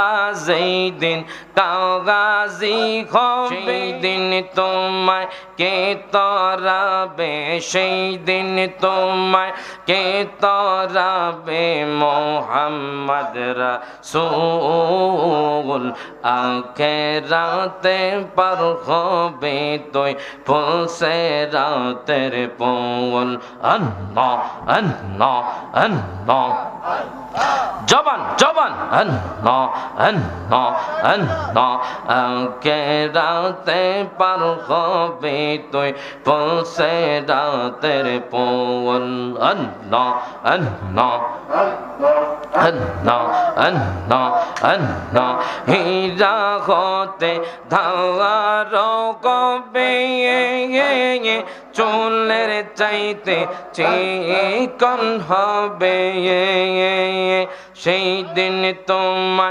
আল্লাহ যেই দিন কাগাজি হবে সেই দিন তোমায় কে তরাবে সেই দিন তোমায় কে তরাবে মোহাম্মদ রাসূল আখিরাতে পার হবে তুই ফুলসে রাতের পৌল আল্লাহ আল্লাহ আল্লাহ জবান জবান আল্লাহ আল্লাহ আল্লাহ আখিরাতে পার হবে তুই ফুলসে রাতের পৌল আল্লাহ আল্লাহ আল্লাহ আল্লাহ আল্লাহ হীরা হতে ধার কবে চুলের চাইতে চিকন হবে সেই দিন তোমার